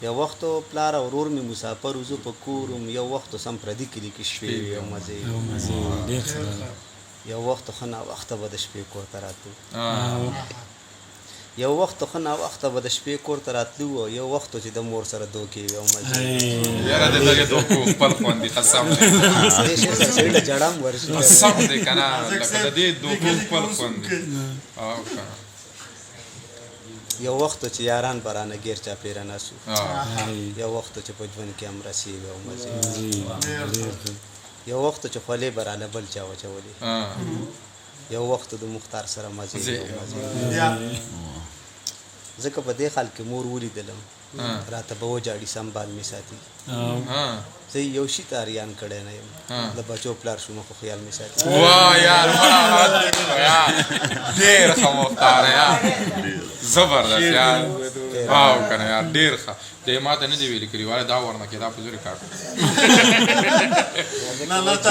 یو وخت پلار او ورور مې مسافر وزو په کور وم یو وخت سم پردي کلي کې شپې وې او مزې یو وخت ښه ناوخته به د شپې کور ته راتلو یو وخت ښه ناوخته به د شپې کور ته راتلو او یو وخت چې د مور سره دوکې وې او مزې یاره د دغې دوکو خپل خوند دي قسم دی دې شی سره سړي له جړام ورشي قسم دی که نه لکه د دې دوکو خپل خوند دی یو وخت چې یاران به رانه ګیر چاپېره ناسو یو وخت چې په ژوند کې هم رسېږي او مزې یو وخت چې خولې به رانه بل چا وچولې یو وخت د مختار سره مزې ځکه په دې حال کې مور ولیدلم راته به وجاړي سنبال مې ساتي زه یو شي ته اریان کړی نه یم د بچو پلار شوم خو خیال مې ساتي واه یار ډېر ښه مختار یار زبردست یار واو که نه یار ډېر ښه دی ما ته نه دی ویلي کړي وایه دا ورنه کې دا په زورې کار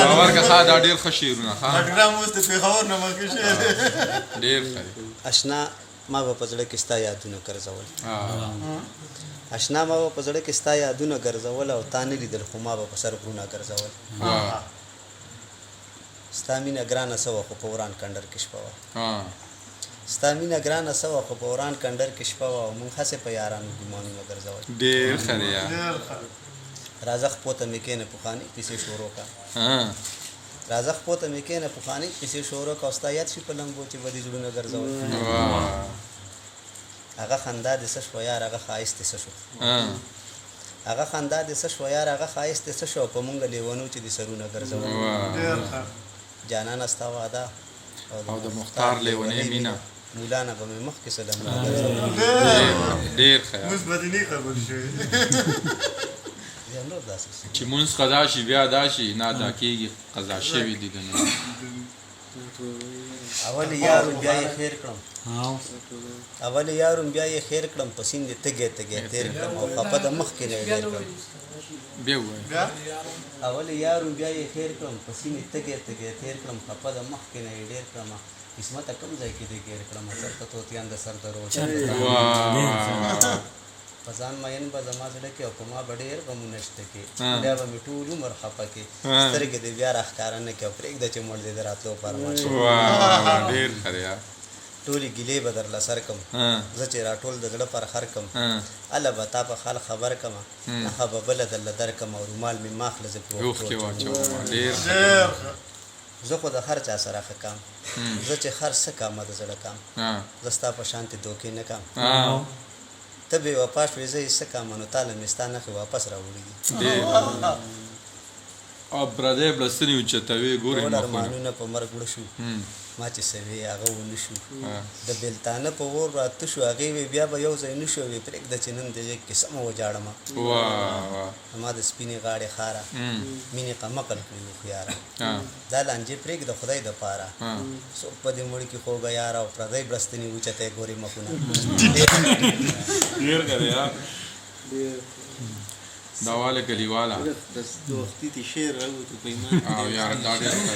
باور که ښه دا ډېر ښه شعرونه ډېر ښه دی اشنا ما به په زړه کې ستا یادونه ګرځول اشنا ما به په زړه کې ستا یادونه ګرځول او تا نه لیدل خو ما به په سر غرونه ګرځول ستا مینه ګرانه سوه خو په وران کنډر کې شپه وه ستا مینه ګرانه سوه خو په وران کنډر کې شپه وه او موږ هسې په یارانو ګمانونه ګرځول ډېر ښه دی راځه خپو ته مې کښېنه پخوانۍ کیسې شروع کړه راځه خپو ته مې کښېنه پخوانۍ کیسې شروع کړه او ستا یاد شي په لمبو چې به دې زړونه ګرځول هغه خندا دې څه شوه یار هغه ښایست دې څه شو هغه خندا دې څه شوه یار هغه ښایست دې څه شو په مونږ لیونو چې دې سرونه ګرځول جانانه ستا واده او د مختار لیونۍ مینه مولانا به مې مخکې سلامونه ګرځول ډېر ښه چې مونځ قضا شي بیا دا شي نه ادا کېږي قضا شوي دي د نه اول یارو بیا یې خیر کړم اول یارو بیا یې خیر کړم په سیند یې تږی تږی تېر کړم او خفه د مخکې نه یې ډېر کړم بیا ووایه اول یارو بیا یې خیر کړم په سیند یې تږی تږی تېر کړم خفه د مخکې نه یې ډېر کړم قسمته کوم ځای کې دې ګیر کړم چېرته طوطیان د سر درو په ځان مین به زما زړه کې او په ما به ډېر غمونه شته کې بیا به مې ټول عمر خفه کې سترګې دې بیا راښکاره نه کې او پرېږده چې مړ دې د راتلو فرمان شي ډېر ښه دی ټولې ګیلې به درله سر کم زه چې راټول د زړه پر خر کم هله به تا په خال خبر کمه نښه به بله درله در کم او رومال مې ماخله زه زه خو د هر چا سره ښه کام زه چې هر څه کامه د زړه کام زه ستا په شانتې دوکې نه کام ته بې وفا شوې زه یې څه کامه نو تا له مې ستا نښې واپس راوړي دي او پردی بړستنې اوچتوي ګورې ټول ارمانونه په مرګ مړه شو ما چې سوې هغه ونه شو د بېلتانه په اور راته شو هغې وې بیا به یو ځای نه شو وې پرېږده چې نن د غېږ کې سمه وجاړمه زما د سپینې غاړې خاره مینې قمقل کړي هوښیاره دا لانجې پرېږده خدای دپاره څوک په دې مړ کې خوږه یاره او پردی بړستنې اوچتی ګورې مخونه ډېر ښه دی دا واله کلیواله دوستي تی شعر راووتو په ایمان او یاره دا ډېر ښه